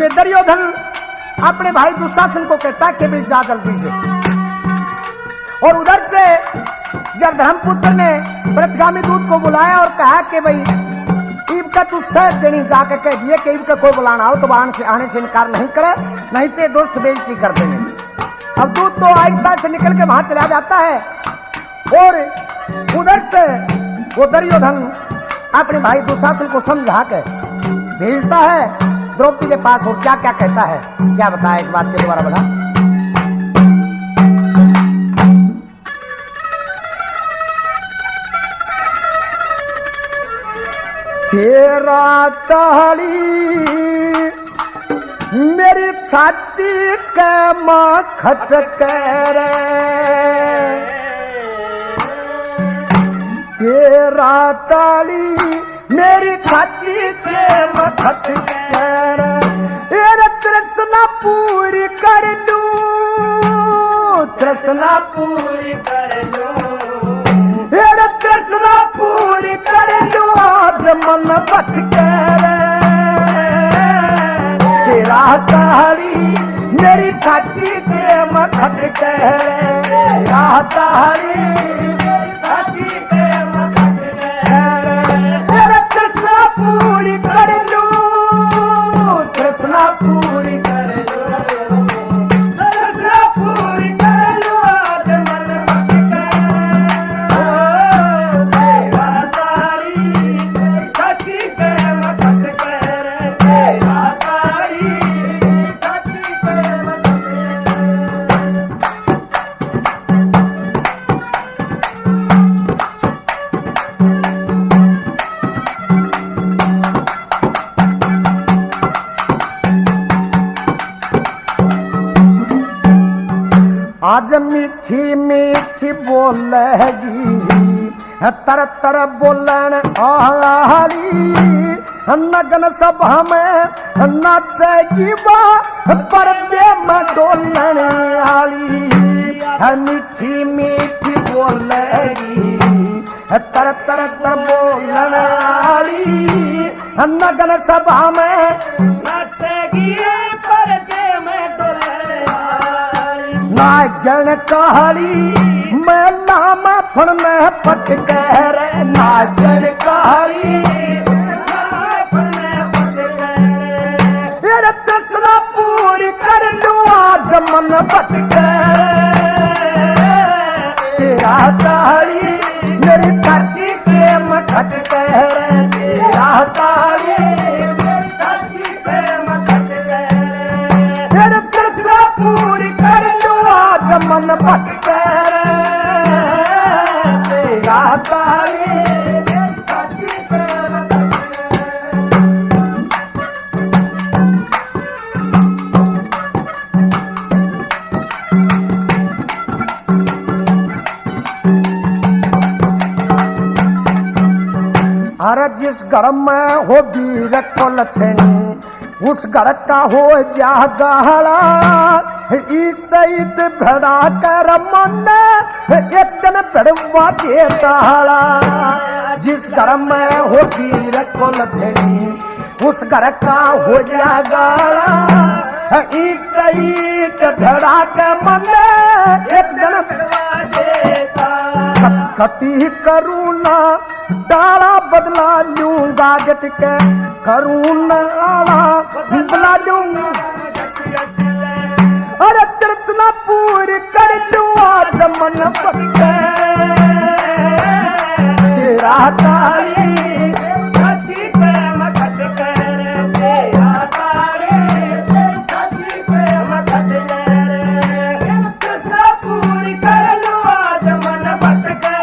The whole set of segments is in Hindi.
ये दुर्योधन अपने भाई दुशासन को कहता कि भाई जा जल्दी से। और उधर से जब धर्मपुत्र ने व्रतगामी दूत को बुलाया और कहा कि भाई ईब का तू सह देनी जाकर कह दिए कि ईब का कोई बुलाना हो तो आने से इनकार नहीं करे, नहीं तो दोस्त बेइज्जती कर देंगे। अब दूत तो आहिस्ता से निकल के वहां चला जाता है और उधर से वो दुर्योधन अपने भाई दुशासन को समझा के भेजता है द्रौपदी के पास। और क्या क्या कहता है, क्या बताया इस बात के द्वारा बता। तेरा ताली मेरी छाती के मां खटक रे, तेरा ताली मेरी छाती के मां खटक रे, तेरा तृष्णा पूरी कर दूं, तृष्णा पूरी कर दूं, तेरा तृष्णा पूरी कर दूं, आज मन भटके रे, तेरा ताली मेरी छाती के मां खटके रे, तेरा ताली मेरी छाती के मां खटके रे, तेरा तृष्णा पूरी कर दूं, तृष्णा पूरी कर दूं, तृष्णा पूरी कर दूं, आज मन भटके रे, तेरा ताली मेरी छाती के मां खटके रे, तेरा ताली मेरी छाती के मां खटके आज मीठी मीठी बोलेगी तर तर बोलन आली, नगन सभा में नाचेगी वाह पर्दे में डोलन आली, मीठी मीठी बोलेगी तर तर तर बोलन आली, नगन सभा में नाचेगी पर्दे में डोलन आली, नागन काली मेला में फड़ने पटक रे, नागन काली तेरे तृष्णा पूरी कर दूं, आज मन भटके तेरा ताली मेरी छाती के मां खटके रे, तेरा ताली मेरी छाती के मां खटके, तेरे तृष्णा पूरी कर दूं, आज मन भटके रे, तेरा ताली मेरी छाती के मां खटके। अरे जिस घर में हो वीर को लक्षणी उस घर का हो जा गहला, ईट ईट भड़ा कर मन एक दिन भड़वा देता हला, जिस घर में हो वीर को लक्षणी उस घर का हो जा गहला, ईट ईट भड़ा कर मन एक दिन भड़वा देता, कति करुणा डाला बदला लूंगा डट के, करुणा बदला लूंगा, अरे तृष्णा पूरी कर दूं, आज मन भटके तेरा ताली मेरी छाती पे मां खटके रे, तेरा ताली मेरी छाती पे मां खटके रे, तृष्णा पूरी कर दूं, आज मन भटके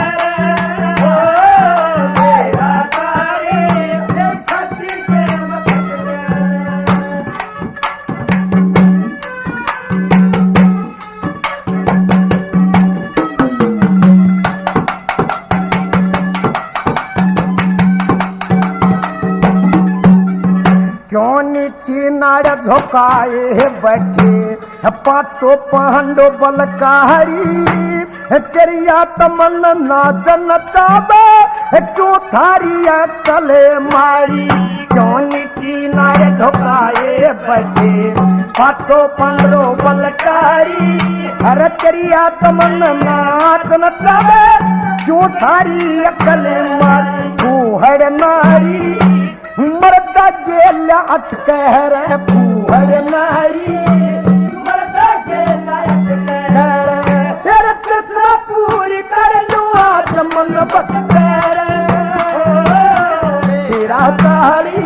क्यों नीची नाड़ झोंकाए बैठे पांचों पांडो बलकारी, तेरिया तमन नाच नचावे क्यों थारी कले मारी, क्यों नीची नाय झुकाए बैठे 515 बलकारी अरे तेरिया तमन नाच नचावे क्यों थारी अकल मारी फूहड़ नारी मरदा गेला अटके रे फूहड़ नारी मरदा गेला अटके रे तेरे तृष्णा पूरी कर लूं आज मन भटके रे तेरा तारी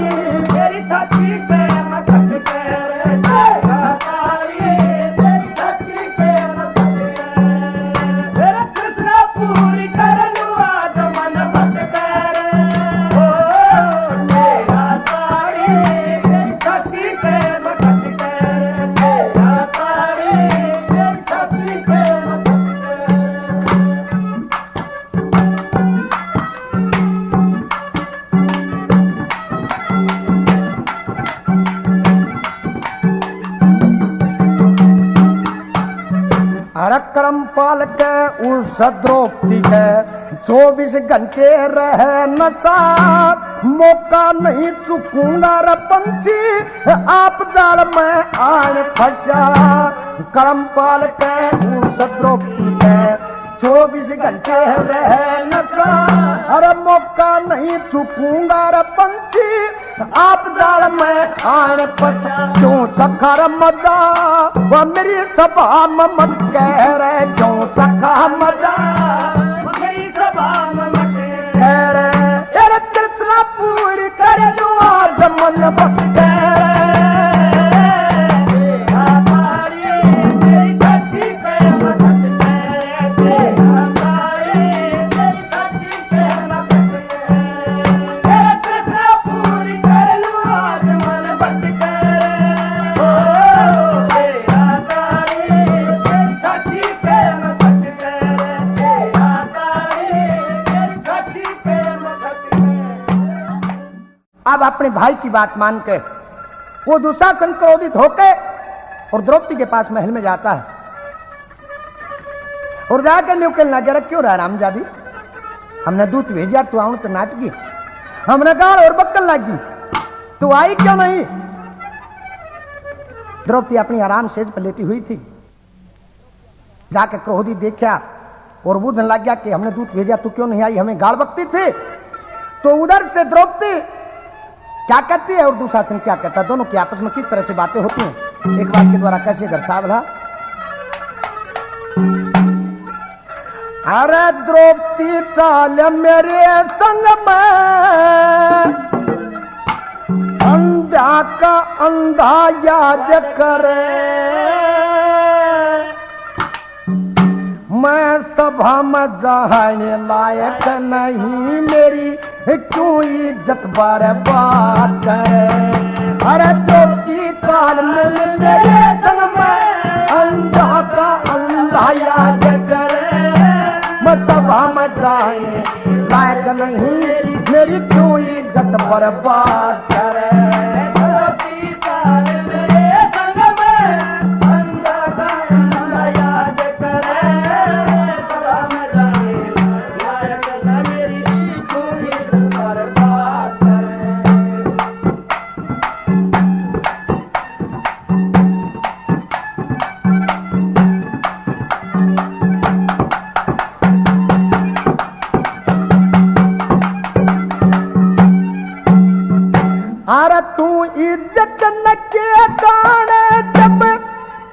तेरी छाती पे मैं खटके रे तेरा तारी तेरी छाती पे मैं खटके तेरे तृष्णा पूरी कर लूं आज मन भटके रे तेरा तारी तेरी छाती पे मैं खटके तेरा तारी तेरी छाती पे मैं खटके करमपाल के उस द्रौपदी के 24 घंटे रहे नशा मौका नहीं चुकूंगा रे पंछी आप जाल में आन फंसा करमपाल के उस द्रौपदी के 24 घंटे रहे नशा अरे मौका नहीं चुकूंगा रे पंछी आप जाल में आन फंसा क्यों चखर मजा वह मेरी सभा में मत कह रहे क्यों चखा मजा मेरी सभा में मत कह रहे तेरे तृष्णा पूरी कर लूं आज मन मत कह रहे तेरा तारी तेरी छाती पे मत कह रहे तेरा तारी तेरी छाती पे मत कह रहे तेरे तृष्णा पूरी कर लूं आज मन मत कह रहे तेरा तारी तेरी छाती पे मत कह रहे तेरा तारी तेरी छाती पे मत कह। अब अपने भाई की बात मान के वो दुशासन क्रोधित होके और द्रौपदी के पास महल में जाता है और जाकर न्यूकल नजर क्यों रहा रामजादी हमने दूत भेजा तू आऊं तो नाटकी हमने गाल और बक्कल लगी तू आई क्यों नहीं। द्रौपदी अपनी आराम सेज पर लेटी हुई थी जाके क्रोधी देखा और बुझने लग गया कि हमने दूत भेजा तू क्यों नहीं आई हमें गाल बकती थी। तो उधर से द्रौपदी क्या कहती है और दुशासन क्या कहता है दोनों की आपस में किस तरह से बातें होती हैं एक बात के द्वारा कैसे दर्शावला। अरे द्रौपदी चाल मेरे संग में अंधा का अंधा याद करे मैं सभा में जाने लायक नहीं मेरी क्यों इज्जत बर्बाद करे। अरे द्रौपदी चाल मेरे संग में अंधा का अंधा याद करे मैं सभा में जाने लायक नहीं मेरी क्यों इज्जत बर्बाद करे। अरे तू इज्जत न के गाने जब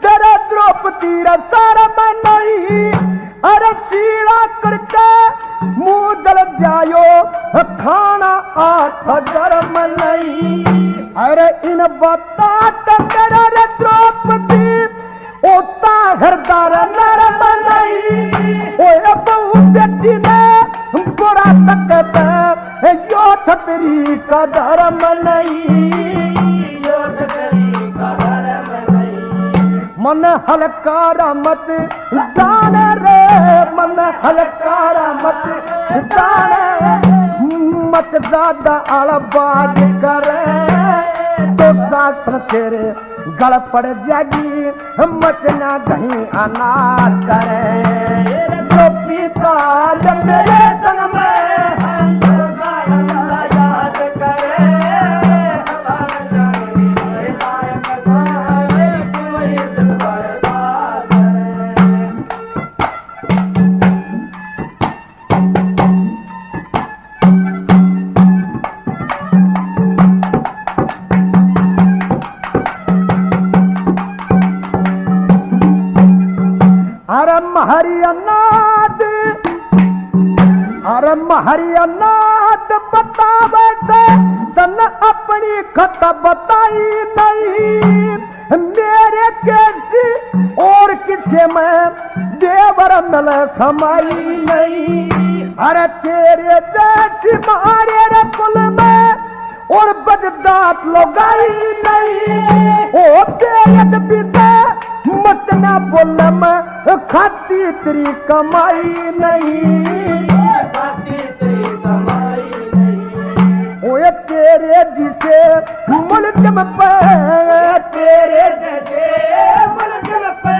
तेरा द्रौपदी रसार में नहीं अरे सीड़ा करके मुंह जल जायो खाना आठ गर्म नहीं। अरे इन बता तेरा रे द्रौपदी ओता हरदार नरम नहीं ओए बहु बेटी ने बुरा तकता यो छतरी का धर्म नहीं यो छतरी का धर्म नहीं। मन हलकारा मत जाने रे मन हलकारा मत जाने मत ज्यादा अड़बाज करे तो शासन तेरे गल पड़ जाएगी मत ना कहीं अनाथ करे। जो पीछा मेरे संग में याद करे महरियनाथ, अरे महरियनाथ बतावे से तन अपनी खत बताई नहीं, मेरे कैसी और किसे में देवर मिल समाई नहीं। अरे तेरे जैसी मारे रे कुल में और बजदात लोगाई नहीं, ओ तेरे पिता मत ना बोल मैं खाती तेरी कमाई नहीं, खाती तेरी कमाई नहीं। ओए तेरे जिसे मुल्ज़िम पे, तेरे जैसे मुल्ज़िम पे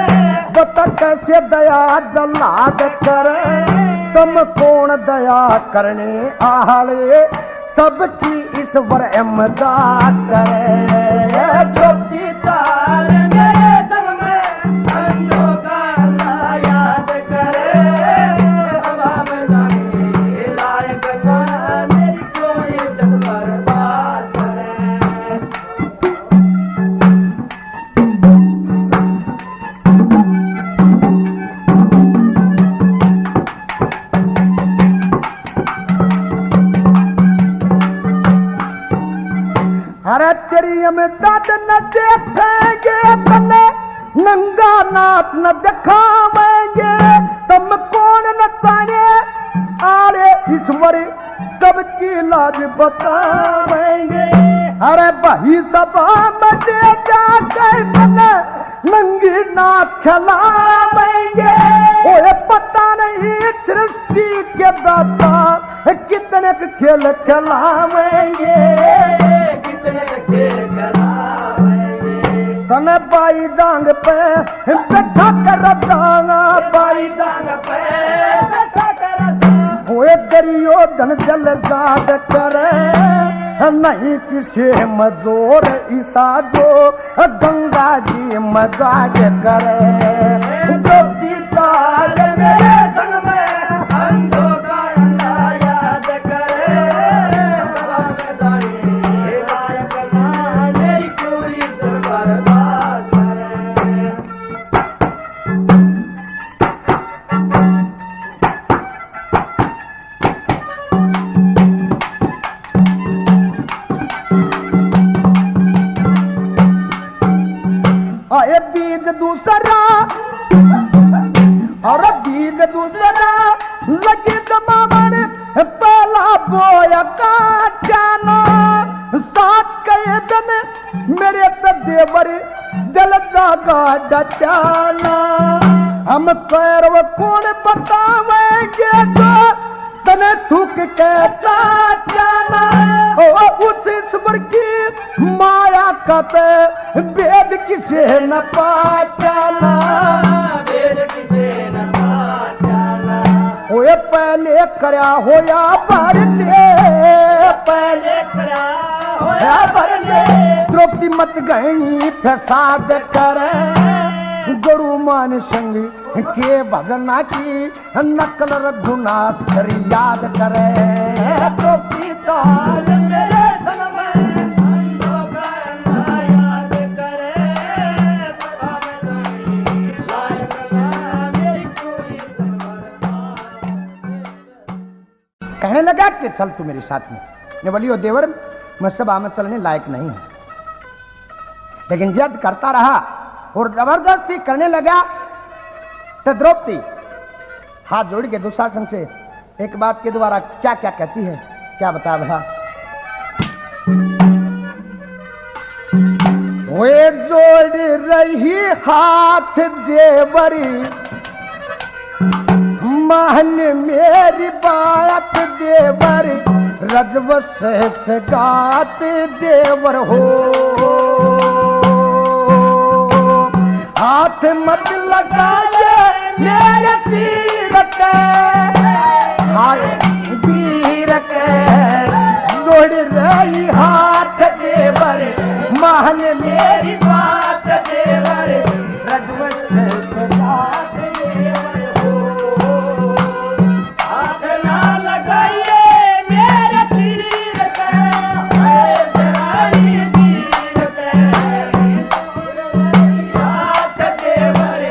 बता कैसे दया जल्लाद करे, तुम कौन दया करने आले सबकी ईश्वर इमदाद करे। डूबती तार मेरे संग में अंधों का अल्लाह याद करे, हवा में जाने लायक जाना मेरी कोई इज्जत बर्बाद करे। अरे तेरी अमदाद न देखेंगे तने, नंगा नाच न दिखावेंगे, तुम कौन नचाने आले ईश्वर सबकी लाज बतावेंगे। अरे वही सभा में दे जाकर तने नंगी नाच खिलावेंगे, ओए पता नहीं सृष्टि के दाता कितने खेल खिलावेंगे, कितने खेल खिलावेंगे। तने बाई जांग पे बैठा कर रचाना, बाई जांग पे बैठा कर रचाना, ओए दुर्योधन जल जाग करे, नहीं किसे मजोर ईसा जो गंगा जी मजाक करे। डूबती तार मेरे संग में अंधों का अल्लाह याद करे, सभा में जाने लायक ना मेरी कोई इज्जत बर्बाद करे। आए बीज दूसरा और बीज दूसरा लगे जमावन पहला बोया का जाना, साच कहे दिन मेरे तो देवर दिल जागा डचाना। हम पैरव कौन बतावेंगे तो तने थूक के जाना, ओ उस ईश्वर की माया कते वेद किसे न पाचाना, वेद किसे न पाचाना। ओए पहले करया होया भरले, पहले करया होया भरले, द्रौपदी मत गहनी फसाद करे, गुरु मान संग के भजना की नकल रघुनाथ याद करे। द्रौपदी चाल मेरे संग में अंधों का अल्लाह याद करे, सभा में जाने लायक ना मेरी कोई कहने लगा कि चल तू मेरे साथ में। ने बोली ओ देवर मैं सभा में चलने लायक नहीं हूं, लेकिन जिद करता रहा और जबरदस्ती करने लगा। तो द्रौपदी हाथ जोड़ के दुशासन से एक बात के द्वारा क्या क्या कहती है, क्या बता भला। वे जोड़ रही हाथ देवरी मान मेरी बात देवर, रजवश से गात देवर हो, हाथ मत लगाइए मेरे तीर के, हाय वीर के जोड़ रही हाथ देवर, मान मेरी बात देवर, रजवश से गात देवर हो, हाथ ना लगाइए मेरे तीर के, हाय वीर के हाथ देवर,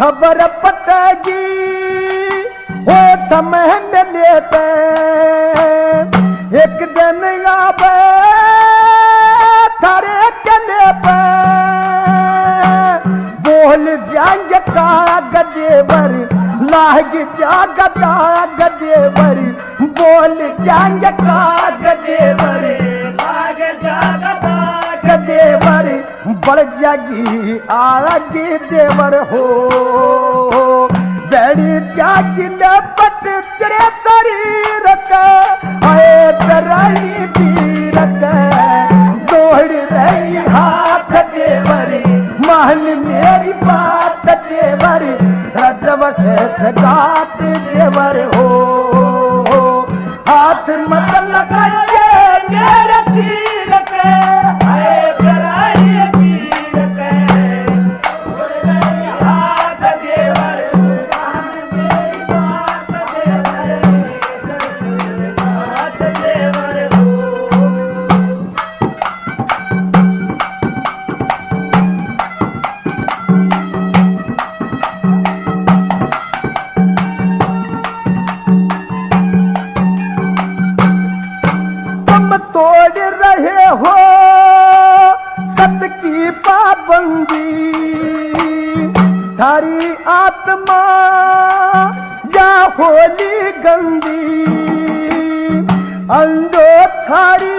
खबर पटेगी वो समय में लेते एक दिन आवे थारे गले पे बोल जाएंगे कागदेवर लाग जागा कागदेवर बोल जाएंगे कागदेवर लाग जागा कागदेवर बढ़ जागी आगे देवर हो बड़ी जागी लपट तेरे शरीर का आए तराई तीर का दौड़ रही हाथ देवर मान मेरी बात देवर रजब से सगात देवर हो हाथ मत लगाइए मेरे तीर के आए तराई तीर के दौड़ रही हाथ देवर तोड़ रहे हो सत की पाबंदी थारी आत्मा जा होली गंदी अंधो थारी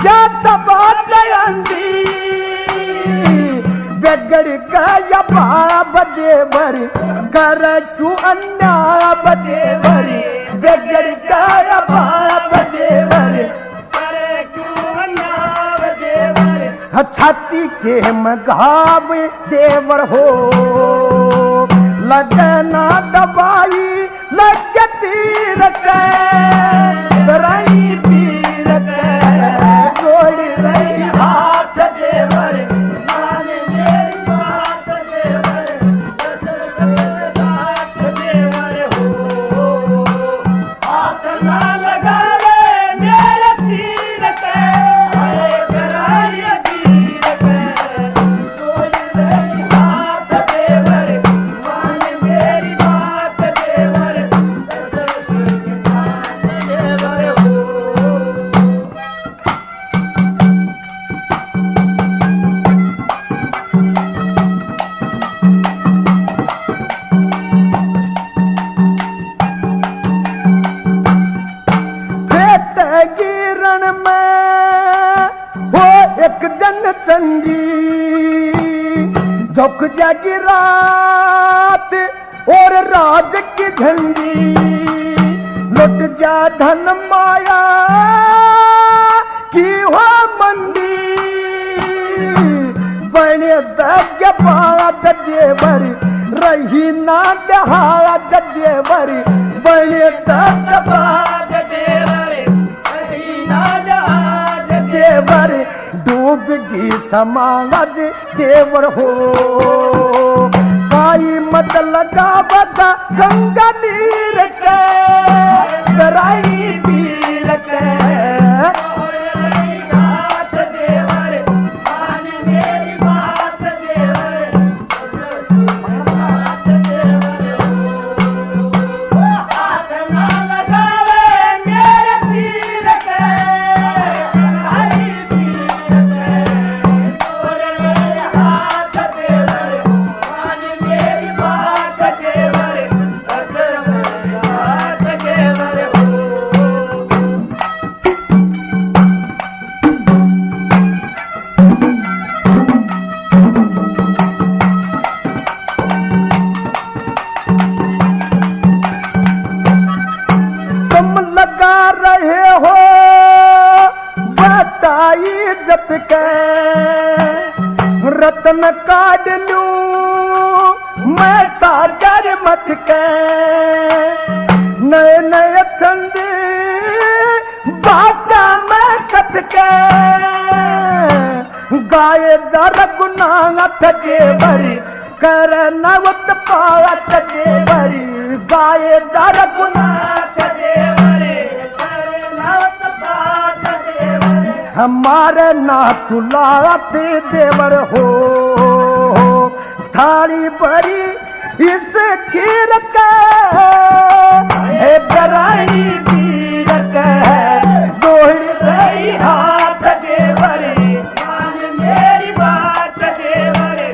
या सबा जयंती बिगड़ गया बाब देवर कर क्यों अन्या देवर बिगड़ गया बाब देवर करे क्यों अन्या देवर छाती के मघाव देवर हो लगना दवाई लगती रही पीर जोड़ रही हाथ देवर मान मेरी बात देवर बात देवर हो हाथ ना लगा रे मेरे तीर के तीर के जोड़ रही हाथ देवर मान मेरी बात देवर देवर हो गिरण में वो एक दिन चंडी झुक जागी रात और राज की झंडी लुट जा धन माया की हो मंडी बने दग्य बात देवर रही ना दहा देवर बने दग्य बात देवर देवर डूबगी समाज देवर हो काई मत लगा बता गंगा नीर के तराई पीर के देवर मान मेरी बात देवर हाथ ना लगा मेरे तीर के इज्जत के रतन काट लूं मैं सागर मत के नए नए छंद भाषा में कत के गाये जरा गुनाह थके भरी कर नवत पावत के भरी गाये जरा गुनाह थके भरी कर नवत पावत के भरी हमारे ना तुलाते देवर हो थाली भरी इस खीर का है डराई तीर का जोड़ गई हाथ देवरे मान मेरी बात देवरे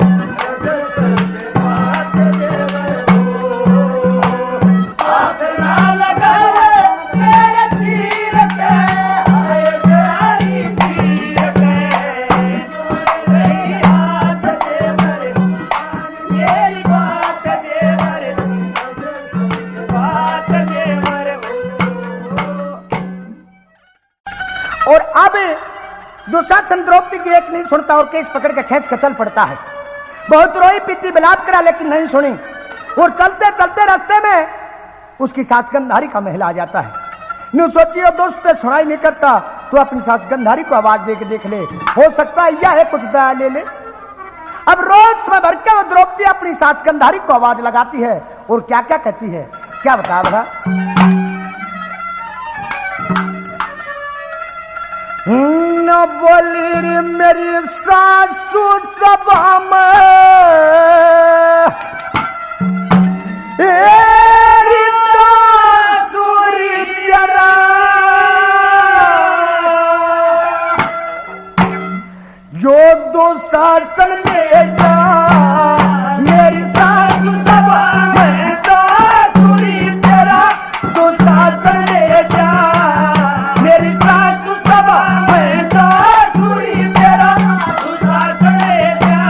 बात देवरे हाथ ना लगावे मेरे तीर का है डराई तीर का जोड़ गई हाथ देवरे मान मेरी बात देवरे बात देवरे। और अब दुशासन द्रौपदी की एक नहीं सुनता और केस पकड़ के खींच के चल पड़ता है। बहुत रोई पीटी बिलाप करा लेकिन नहीं सुनी और चलते चलते रास्ते में उसकी सास गंधारी का महल आ जाता है। न्यू सोचिए दोस्त पे सुनाई नहीं करता तो अपनी सास गंधारी को आवाज दे के देख ले, हो सकता है यह है कुछ दया ले ले। अब रोज समय भर के वो द्रौपदी अपनी सास गंधारी को आवाज लगाती है और क्या क्या कहती है, क्या बता बता। न बोली रे मेरी सासू सभा में तेरी सासुरी जरा जो दुशासन में जा मेरी सासू सभा में सासुरी जरा दुशासन में जा मेरी सासू सभा में सासुरी तेरा दुशासन में जा।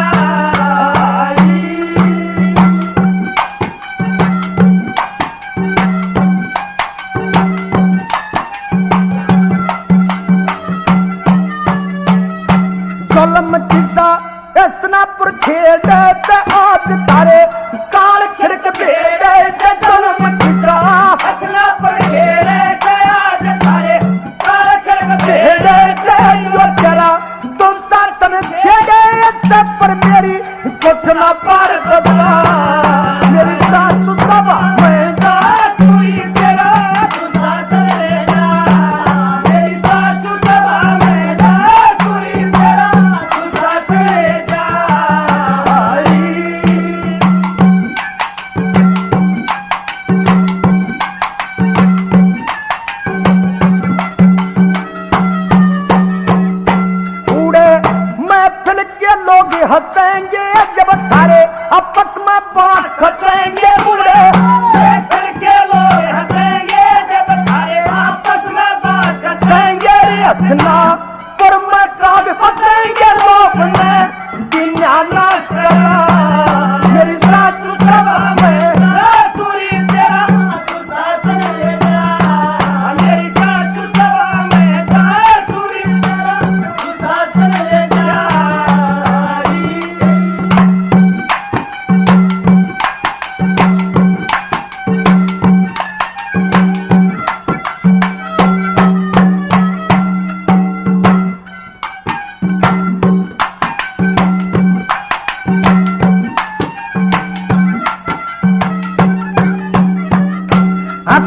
कलम किसा हस्तिनापुर खेड़ से आज तारे काल खिड़क बेड़े से कलम किसा हस्तिनापुर खेड़ से आज तारे काल खिड़क बेड़े से जो तेरा दुशासन छेड़े से पर मेरी कुछ न पार बसा मेरी सासू सभा में सासुरी तेरा दुशासन ले जा मेरी सासू सभा में सासुरी तेरा दुशासन ले जा। उड़े महफिल के लोग हंसेंगे जब थारे आपस में बात खसेंगे उड़े महफिल के लोग हंसेंगे जब थारे आपस में बात खसेंगे हंसना पर मैं काग फंसेंगे लोग में दुनिया नाश करा मेरी सासू सभा में सासुरी तेरा दुशासन ले जा मेरी सासू सभा में सासुरी तेरा दुशासन ले जा।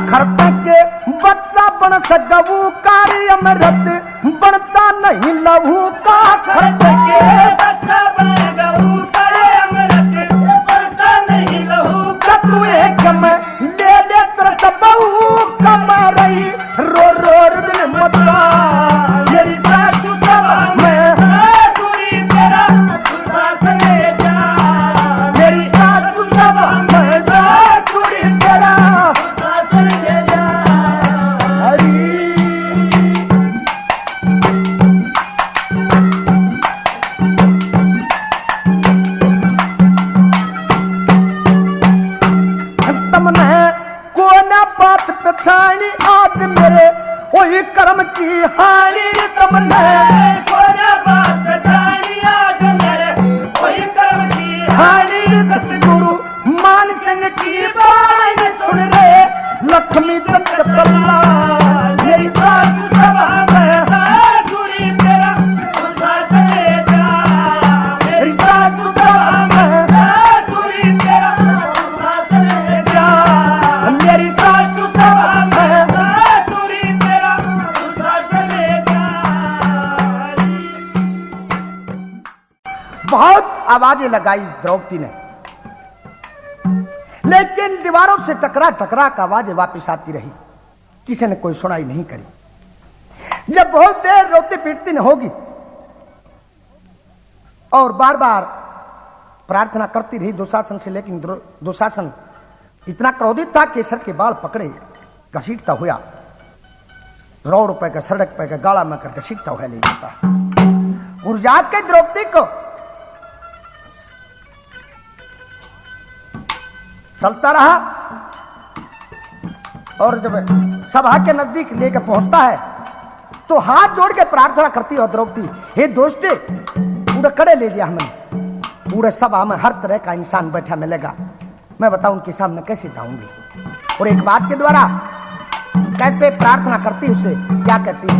खरपे के बच्चा बन सकू कारी अमृत बनता नहीं लहू का खरपे के बच्चा बन गऊ कारी अमृत बनता नहीं लहू का तू एक में ले ले तेरा सबू कम रही रो रो दिन मतला मेरी सासू सभा में सासुरी तेरा दुशासन ले जा मेरी सासू सभा में सासुरी तेरा दुशासन ले जा। तुमने कोना बात पछाणी आज मेरे वही कर्म की हानि तुमने कोना बात पछाणी आज मेरे वही कर्म की हानि सतगुरु मान सिंह की बात सुन रे लक्ष्मी चंद्र पल्ला मेरी सासू सभा में सासुरी तेरा दुशासन ले जा मेरी सासू सभा में सासुरी तेरा दुशासन ले जा मेरी सासू सभा में सासुरी तेरा दुशासन ले जा। बहुत आवाजें लगाई द्रौपदी ने लेकिन दीवारों से टकरा टकरा का आवाज वापिस आती रही, किसी ने कोई सुनाई नहीं करी। जब बहुत देर रोती पीटती न होगी और बार बार प्रार्थना करती रही दुशासन से, लेकिन दुशासन इतना क्रोधित था, केसर के बाल पकड़े घसीटता हुआ ₹100 का सड़क पे का गाड़ा में कर घसीटता हुआ ले जाता और जाके द्रौपदी को चलता रहा और जब सभा के नजदीक लेकर पहुंचता है तो हाथ जोड़ के प्रार्थना करती है द्रौपदी, हे दोस्ते, पूरे कड़े ले लिया हमने, पूरे सभा में हर तरह का इंसान बैठा मिलेगा, मैं बताऊं उनके सामने कैसे जाऊंगी। और एक बात के द्वारा कैसे प्रार्थना करती उसे क्या कहती है,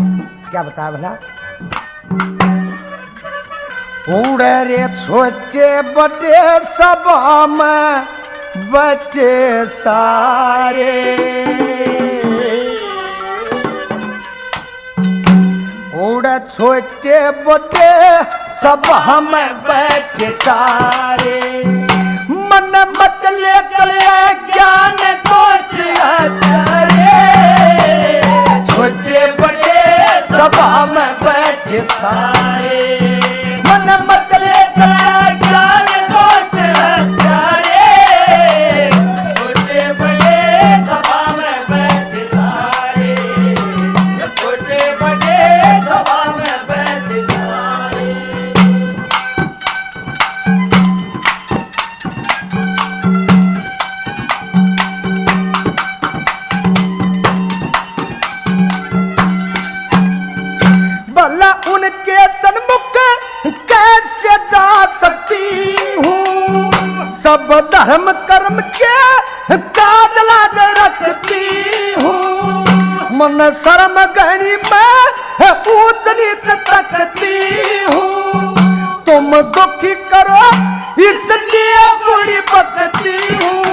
क्या बताया भला? उड़े रे छोटे बड़े सभा में बचे सारे, उड़े छोटे बड़े सब हम बैठे सारे, मन मत ले चले ज्ञान दोष करे, छोटे बड़े सब हम बैठे सारे, मन मत ले चले ज्ञान दोष करे, छोटे बड़े सभा में बैठे सारे, छोटे बड़े सभा में बैठे सारे। भला उनके सन्मुख कैसे जा सकती हूँ, सब धर्म कर्म के काज लाज रखती हूँ, मन शर्म गहनी में ऊंच नीच तकती हूँ, तुम दुखी करो इसलिए बुरी बकती हूँ,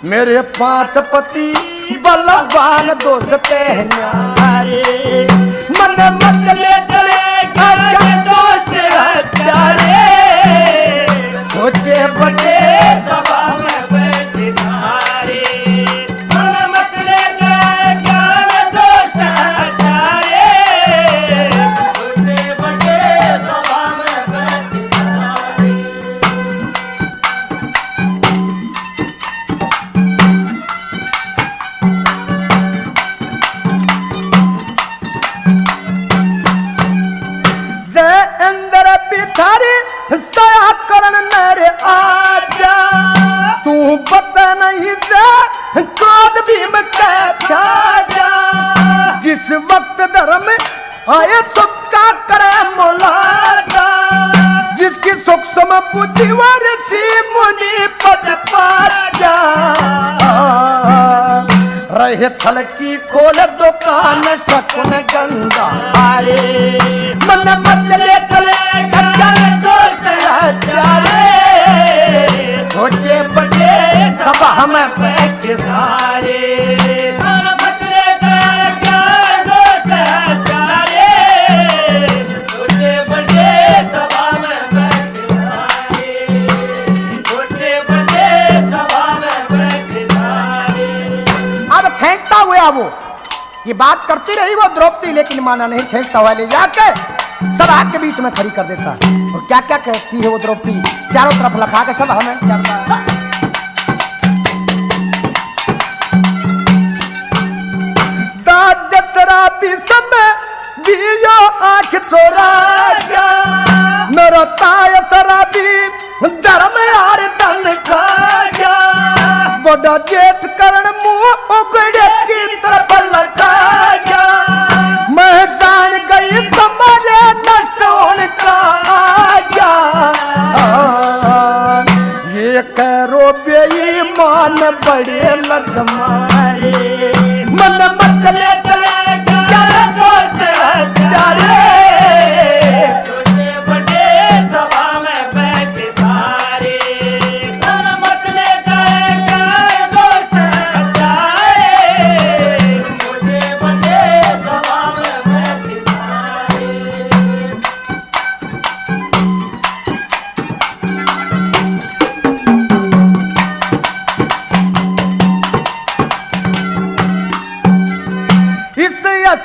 मेरे 5 पति बलवान दोस्त है न्यारे, मन मत ले चले दोस्त हत्यारे, छोटे बड़े सभा में बैठे सारे, मन मत ले चले दोस्त हत्यारे, छोटे बड़े सभा में बैठे सारे। सया करण मेरे आजा, तू बता नहीं जा क्रोध भीम कैसा जा, जिस वक्त धर्म आए सुख का करे मुलाजा, जिसकी सुख सम पूछी ऋषि मुनि पद पाजा, रहे छल की खोल दुकान शकुन गंगा रे, मन मत ले चले छोटे बड़े सब हम बैठे सारे, मन मत ले छोटे बड़े सभा में बैठे सारे, छोटे बड़े सभा में बैठे सारे। अब खींचता हुआ वो ये बात करती रही वो द्रौपदी, लेकिन माना नहीं, खींचता हुआ ले जाके सभा के बीच में खड़ी कर देता। और क्या क्या कहती है वो द्रौपदी, चारों तरफ लखा के सब हमें क्या शराबी समय दियो आंख चोरा गया, मेरा ताय शराबी धर्म यार धन खा गया, बड़ा जेठ करण मुंह उगड़े की तरफ लगा गया, मैं जान गई समारे नष्ट होने का आ गया, ये करो बेईमान बड़े लजमारे, मन मत ले चले छोटे बड़े सभा में बैठे सारे, मन मत ले दोस्त हटाए, छोटे बड़े सभा में बैठे सारे।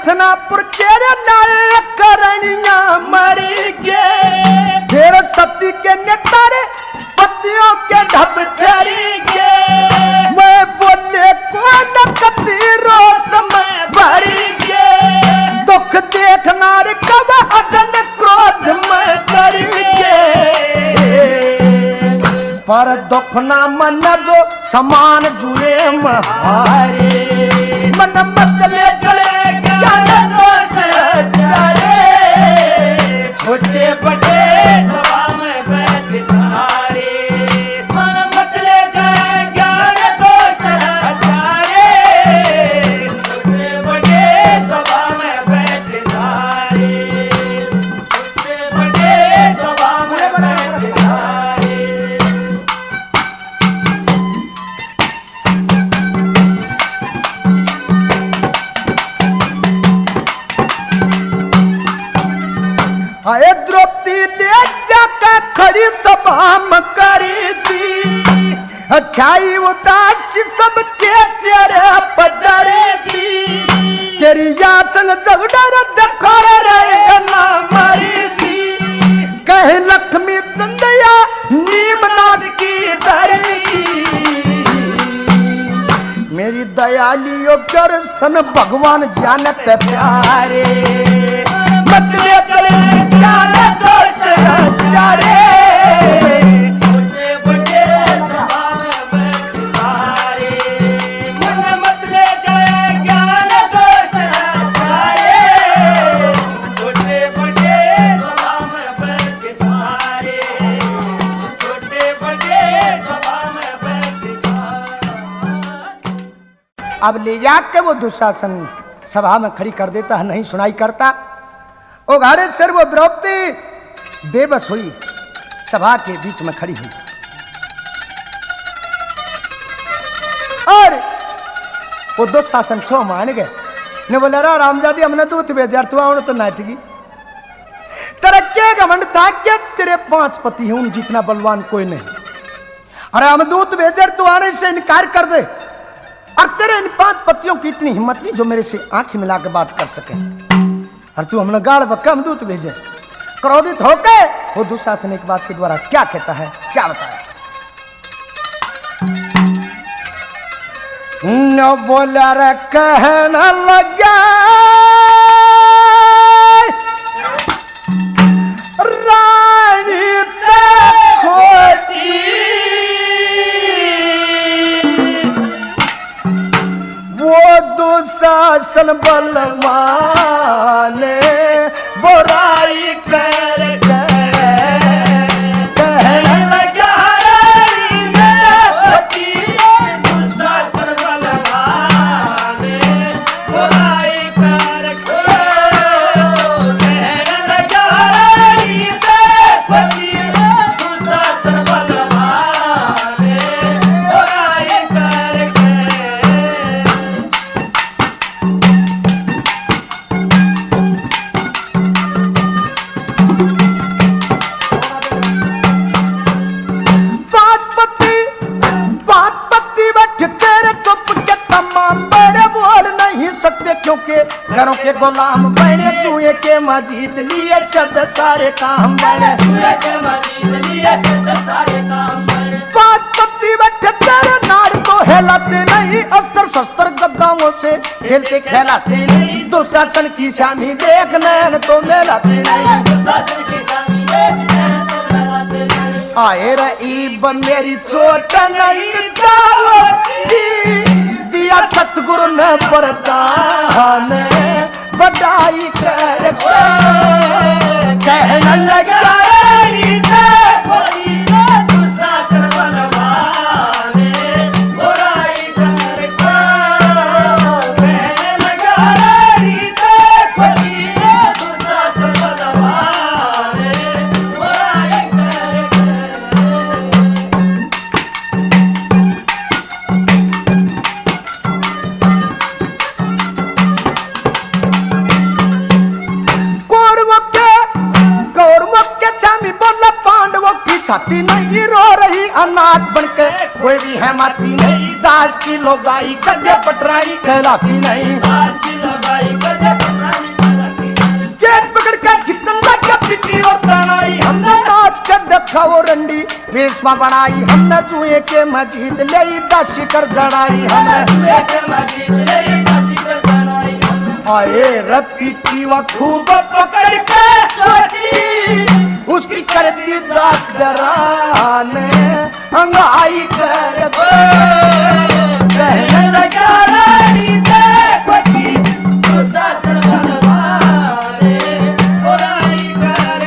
हथनापुर तेरे नाल करनिया मरी गे फिर सती के नेतारे पतियों के ढप धरी गे मैं बोले को न कती रोस में भरी गे दुख देखना रे कब अगन क्रोध में करी गे पर दुख ना मन जो समान जुए महारे मन मतले चले छोटे बड़े सभा में बैठ सारे मन मतले चले ज्ञान दोष हजारे छोटे बड़े सभा में बैठ सारे छोटे बड़े सभा में बैठ सारे आए द्रौपदी ने जाकर खड़ी सभा में करी थी अच्छाई उदास सबके चेहरे पजरे थी तेरी यासन जगडर दखर रहे ना मरी थी कहे लक्ष्मी चंदया नीम नाश की धरी मेरी दयालियों दर्शन भगवान जानत प्यारे मतले चले ज्ञान दोष हजारे छोटे बड़े सभा में बैठ सारे मन मतले चले ज्ञान दोष हजारे छोटे बड़े सभा में बैठ सारे छोटे बड़े सभा में बैठ सारे अब ले जाके वो दुशासन सभा में खड़ी कर देता है नहीं सुनाई करता उघाड़े सर वो द्रौपदी बेबस हुई सभा के बीच में खड़ी हुई और वो दुशासन सो मान गए ने बोला रा रामजादी हमने दूत भेजा तू आओ तो नाटगी तेरा क्या घमंड था क्या तेरे 5 पति हैं उन जितना बलवान कोई नहीं अरे हम दूत भेजे तू आने से इनकार कर दे और तेरे इन 5 पतियों की इतनी हिम्मत नहीं जो मेरे से आंखें मिला के बात कर सके और तू हमने गाड़ बक्का हम दूत भेजे क्रोधित होकर वो दुशासन एक बात के द्वारा क्या कहता है क्या बताया न बोला रे कहना लगा रानी खोटी वो दुशासन बलवान बुराई कर कहने लगा दुशासन बलवान बुराई कर कहने लगा दुशासन बलवान बुराई कर क्योंकि घरों के गुलाम बने चूहे के मजीद लिए शब्द सारे काम बने चूहे के मजीद लिए शब्द सारे काम बने 5 पत्ती बैठे तेरे नार को हिलाते नहीं अस्त्र शस्त्र गद्दाओं से खेलते खिलाते नहीं दुशासन की शामी देख नैन तो मिलाते नहीं दुशासन की शामी देख नैन तो मिलाते नहीं आए रईब मेरी चोट नहीं दिया सतगुरु ने वरदान बधाई कर कहने लगा दुशासन बलवान बुराई कर कहने लगा दुशासन बलवान बुराई कर छाती नहीं रो रही अनाथ बनके कोई भी है माती नहीं दास की लोगाई गड्ढे पटराई कहलाती नहीं दास की लोगाई गड्ढे के दिखाओ रंडी भीष्म बनाई हमने जुए के मजीद ले 10 शिकर जड़ाई हमने जुए के मजीद ले 10 शिकर जड़ाई आए रपीटी व खूब पकड़ के छोटी उसकी कर दी जात डराने अंगाई कर कहने लगा रानी देखो की तू साथ बनवाने और आई कर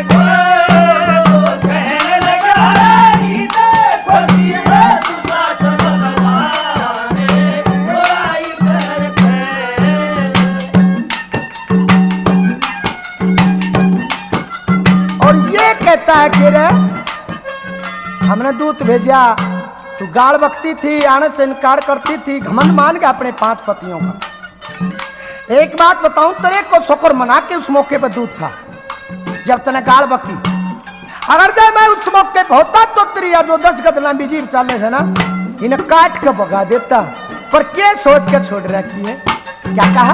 कहने लगा रानी देखो की तू साथ बनवाने और आई कर और ये कहता है कि रे हमने दूत भेजा तू गाड़ बकती थी आने से इनकार करती थी घमंड मान के अपने 5 पतियों का। एक बात बताऊं तेरे को शुक्र मना के उस मौके पर दूत था जब तने गाड़ बकी। अगर जब मैं उस मौके पर होता तो तेरी जो 10 गज लंबी जीभ चालने से ना इन्हें काट के भगा देता। पर क्या सोच के छोड़ रखी है, क्या कहा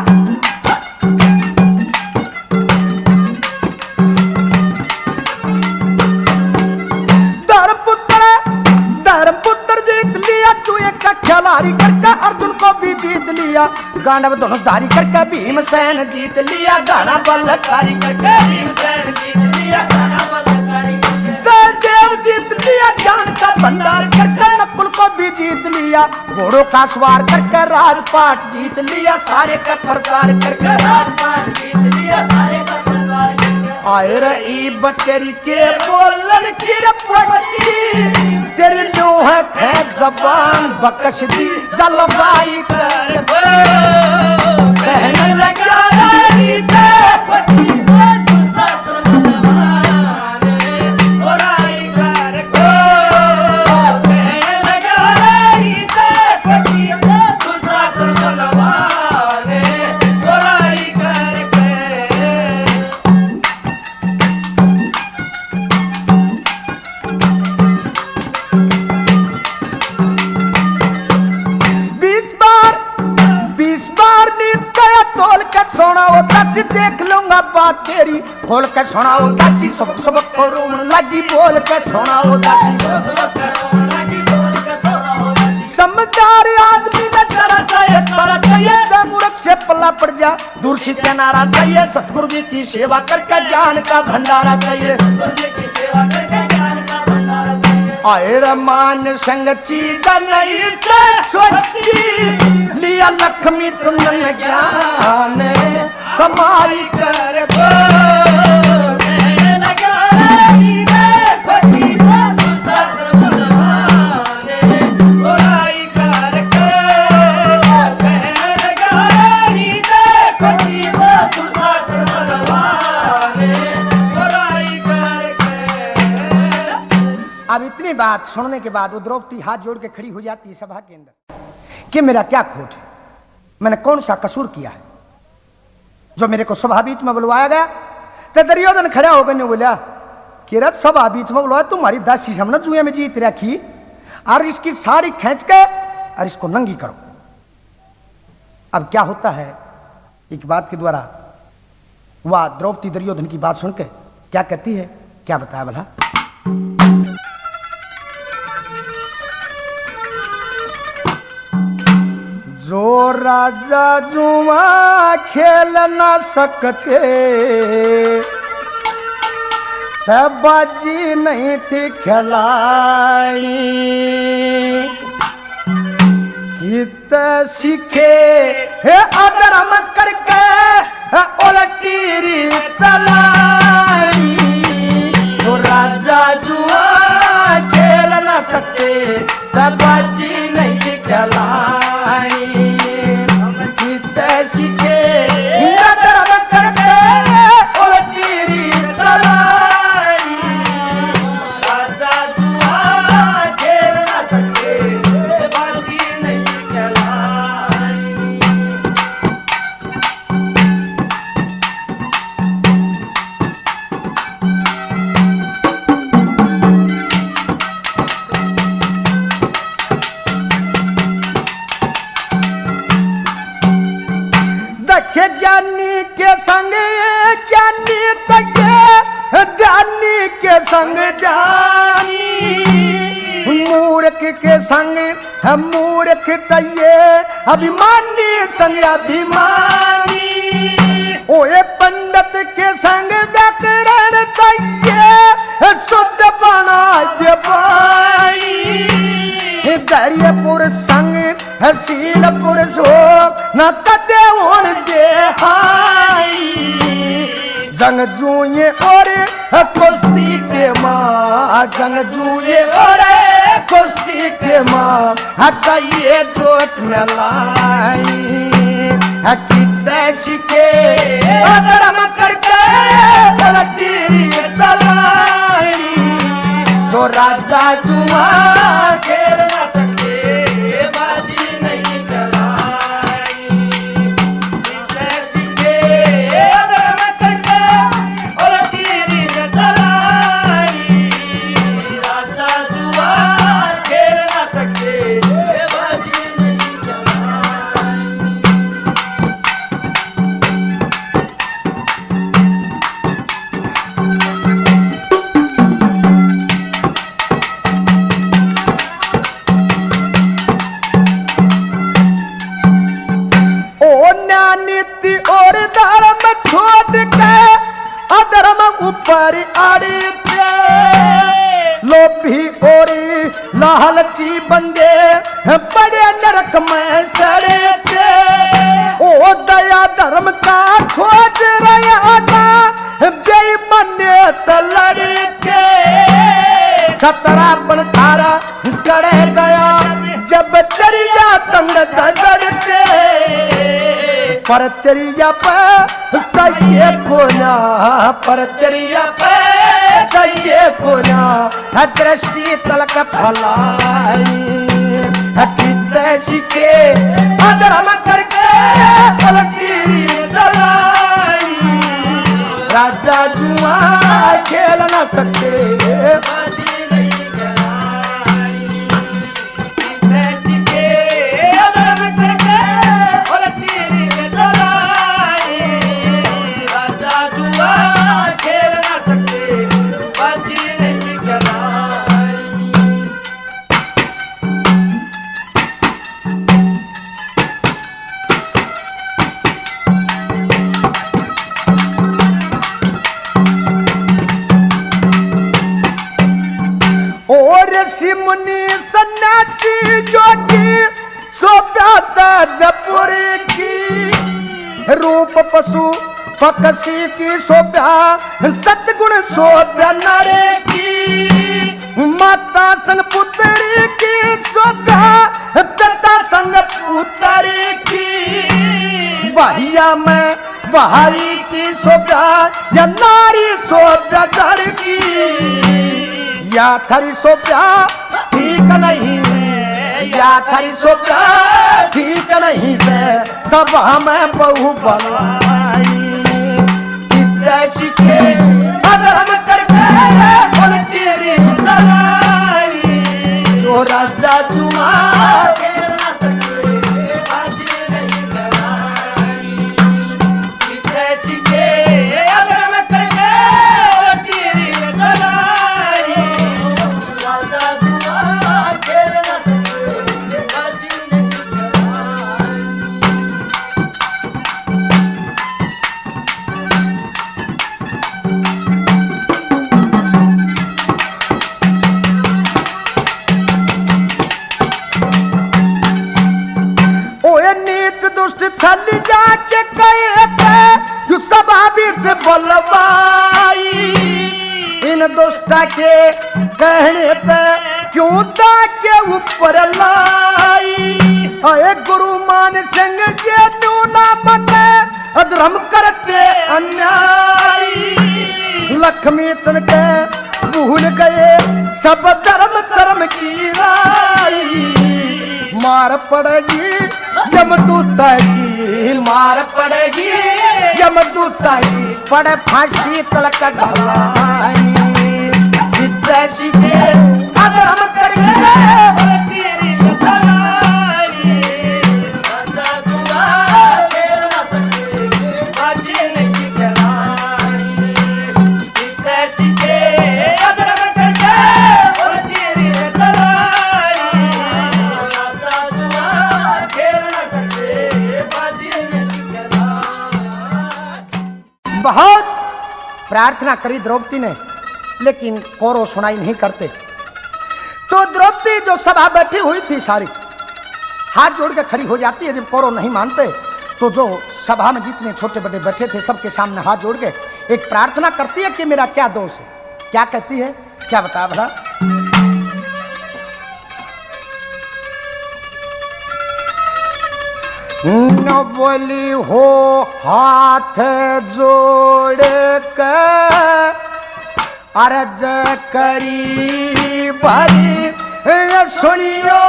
खिलाड़ी करके अर्जुन को भी जीत लिया, गांडव धनुषधारी करके भीमसेन जीत लिया, गाना बल्लकारी करके भीमसेन जीत लिया, गाना बल्लकारी करके सहदेव जीत लिया, ज्ञान का भंडार करके नकुल को भी जीत लिया, घोड़ों का सवार करके राजपाट जीत लिया, सारे का प्रचार करके राजपाट जीत लिया, सारे का प्रचार करके आए रही बचरी के बोलन की रपटी तेरी लोह है जबान बकश दी जलवाई कर कहने लगा रानी देखो तू साथ बनवाने और आई कर कहने लगा रानी देखो तू साथ बनवाने और आई कर सोना वो दासी देख लूंगा बात तेरी खोल के सोना वो दासी सबक सबक रोन लगी बोल के सोना वो दासी समझदार आदमी न चला चाहिए मूर्ख से पल्ला पड़ जा दूर से किनारा चाहिए सतगुरु जी की सेवा करके ज्ञान का भंडारा चाहिए आए रमान संग चीज नहीं से सोची लिया लक्ष्मी तुमन ज्ञान समाई कर लगा बुराई कर अब इतनी बात सुनने के बाद वो द्रौपदी हाथ जोड़ के खड़ी हो जाती है सभा के अंदर कि मेरा क्या खोट है, मैंने कौन सा कसूर किया है जो मेरे को सभा बीच में बुलवाया गया। तो दुर्योधन खड़ा होकर ने बोला कि रथ सभा बीच में बुलवाया तुम्हारी दासी हमने जुए में जीत रखी और इसकी साड़ी खींच के और इसको नंगी करो। अब क्या होता है एक बात के द्वारा वह द्रौपदी दुर्योधन की बात सुनकर क्या कहती है, क्या बताया भला। जो राजा जुआ खेल न सकते तब बाजी नहीं थी खिलाई कित सीखे है अधर्म करके उलटी चलाई। जो राजा जुआ खेल न सकते तब बाजी नहीं थी खिलाई सीखे करके उलटी चलाई। राजा जुआ खेल न सके बाजी नहीं खिलाई। संग जानी, मूर्ख के संग हम मूर्ख चाहिए, अभिमानी संग अभिमानी। ओए पंडित के संग व्याकरण चाहिए, शुद्ध बना दे भाई। धैर्य पुरुष संग शील पुरुष हो, न कदे होन दे हाई। जंग जूए और कुश्ती के माँ, जंग जूए और कुश्ती के माँ, हटाइए चोट में लाई। हकीकत के धर्म करके पलटी चलाई, तो राजा जुआ खेल न सके, बाजी नहीं चलाई। हकीकत के धर्म करके पलटी चलाई, राजा जुआ खेल न सके, बाजी नहीं चलाई। नीति और धर्म छोड़ के अधर्म ऊपर अड़ते, लोभी और लालची बंदे बड़े नरक में सड़ते। ओ दया धर्म का खोज रहा ना, बेईमाने लड़ते। 17 बनतारा गड़े गया जब दरिया संग झगड़ते, पर तेरिया पे चाहिए कोना, पर तेरिया पे चाहिए कोना। दृष्टि तलक फलाई, हकीकत के अधर्म करके पलटी चलाई, राजा जुआ खेल न सकते, बाजी नहीं चलाई। हकीकत के अधर्म करके पलटी चलाई, राजा जुआ खेल न सकते, बाजी नहीं चलाई। ऋषि मुनि सन्यासी जोगी सो प्यासा जपुरी की, रूप पशु पक्षी की शोभा, सतगुण शोभा नारे की। माता संग पुत्री की शोभा, पिता संग पुत्री की। बहिया में बहारी की शोभा, या नारी शोभा घर की। या खरी शोभा ठीक नहीं है, या खरी शोभा ठीक नहीं से, सब हमें बहु बनाई। सीखे अगर हम करके पलटी चलाई, तो राजा जुआ खेल न सके, बाजी नहीं चलाई। सीखे अगर हम करके पलटी चलाई, राजा जुआ खेल न सके, बाजी नहीं चलाई। दुष्ट छल जाके कहते यू सभा बीच बोलवाई, इन दुष्टा के कहने पे क्यों के ऊपर लाई। अरे गुरु मान सिंह के ना मने अधर्म करते अन्याय, लक्ष्मी चंद के भूल गए सब धर्म शर्म की राई। मार पड़ेगी यमदूता की, मार पड़ेगी यमदूता की, पड़े फांसी तलक ढलाई। विदेशी के अधर्म करके तेरी चलाई, राजा जुआ खेल न सके, बाजी नहीं चलाई। विदेशी के अधर्म प्रार्थना करी द्रौपदी ने, लेकिन कौरव सुनाई नहीं करते। तो द्रौपदी जो सभा बैठी हुई थी सारी हाथ जोड़ के खड़ी हो जाती है। जब कौरव नहीं मानते तो जो सभा में जितने छोटे बड़े बैठे थे सबके सामने हाथ जोड़ के एक प्रार्थना करती है कि मेरा क्या दोष है। क्या कहती है, क्या बता भला? न बोली हो हाथ जोड़ कर अर्ज करी भरी सुनियो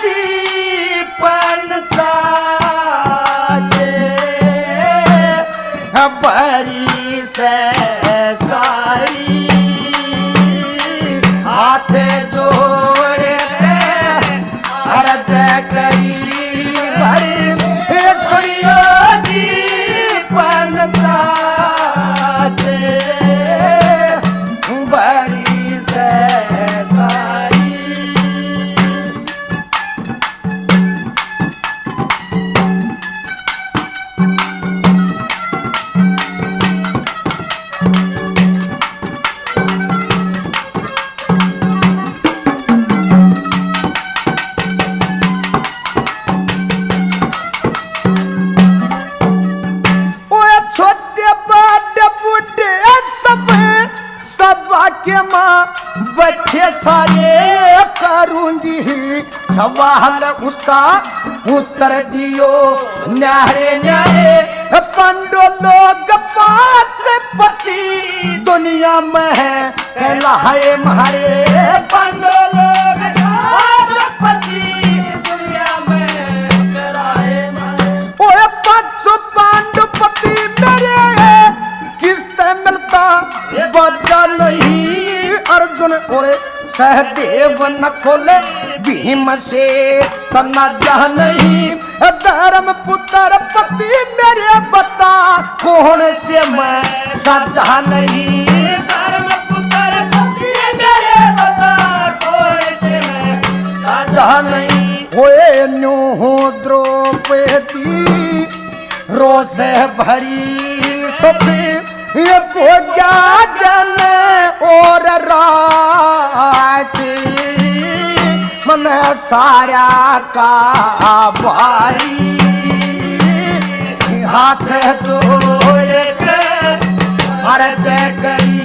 जी पनता बरी से सारी हाथ जोड़ अर्ज करी भरी सुनियो जी पनता बरी से सारी। के माँ बच्चे सारे करूंगी सवाल उसका उत्तर दियो न्यारे न्यारे। पंडो लोग पांच पति दुनिया में है कहलाए मारे। पंडो लोग पांच पति दुनिया में कहलाए मारे। ओए पांचों पांडु पति मेरे किससे मिलता बचा नहीं। अर्जुन और सहदेव न खोले भीम से तना जह नहीं। धर्म पुत्र पति मेरे बता कौन से मैं सजा नहीं। धर्म पुत्र पति मेरे बता कौन से मैं सजा नहीं। होए न्यू द्रौपदी रोष भरी सुखी ये भोजा जन और राती मन सारा का भाई हाथ जोड़ के अर्ज करी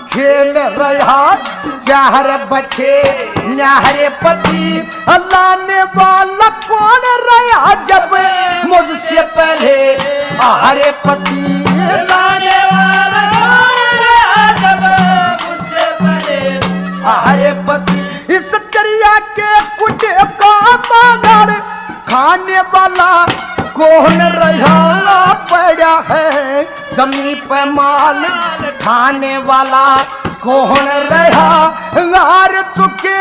खेल रहा चार बच्चे न्यारे पति लाने वाला कौन रहा जब मुझसे पहले आरे पति। लाने वाला कौन रहा जब मुझसे पहले आरे पति। इस क्रिया के कुछ का मगर खाने वाला कौन रहा पड़ा है। जमीन पे माल खाने वाला कौन रहा। हार चुके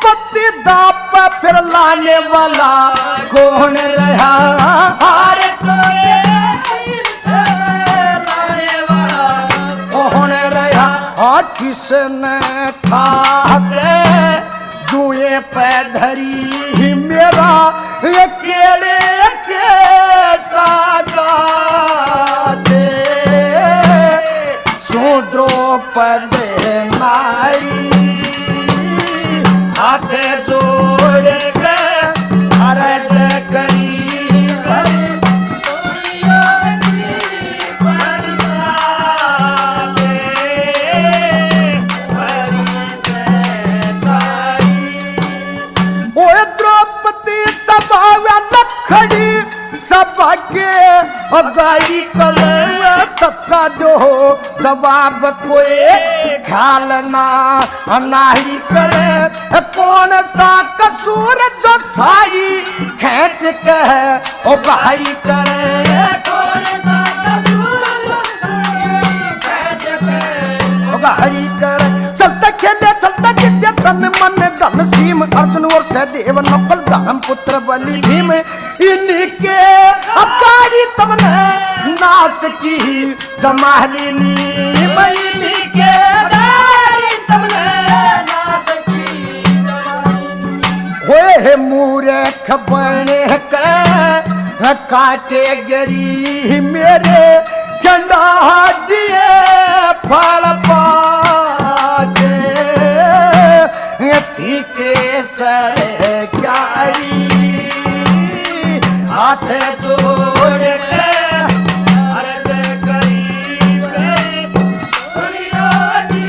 पति दाप फिर लाने वाला कौन रहा। हार चुके लाने वाला कौन रहा। और किसने ठाके जुए पे धरी मेरा अकेले के साजा दे। द्रौपद नारी हाथ जोड़ के अर्ज करी द्रौपदी सभा लखड़ी सभा के और गाड़ी करे सच्चा जो हो जवाब कोई ख्याल ना नाही करे कौन सा कसूर जो साड़ी खींच के ओ गाड़ी करे कौन सा कसूर जो साड़ी खींच के ओ गाड़ी करे चलते खेले चलते जिद्य तन मन धन सीम अर्जुन और सहदेव नकुल धर्म पुत्र बलि भीम इनके अकारी तमने नाश की जमालिनी बलि के अकारी तमने नाश की जमालिनी होए मूर्ख बने के काटे गरी मेरे झंडा दिए फल पाके के सर क्यारी हाथ जोड़ के अर्ज करीब सुनियो जी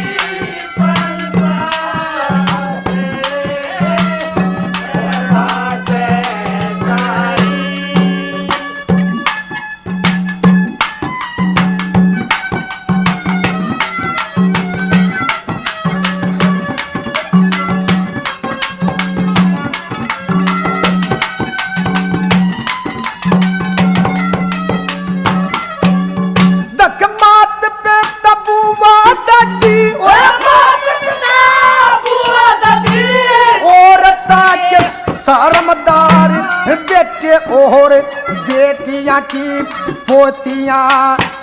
शर्मदार बेटे और बेटियां की पोतियां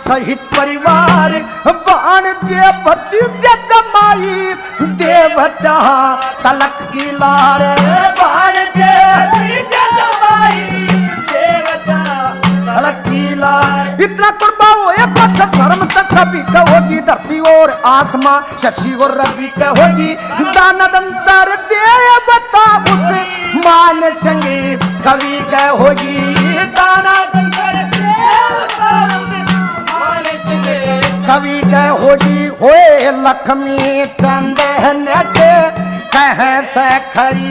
सहित परिवार बाण जे भतीजे जमाई देवता तलक की लार बाण जे भतीजे जमाई देवता तलक की लार इतना कुर्बा होए पक्ष शर्म तक सभी का होगी धरती और आसमां शशि और रवि का होगी दानदंतर देवता उसे मान संगे कवि का होगी दाना कवि का होगी होए लक्ष्मी चंद नट कह से खरी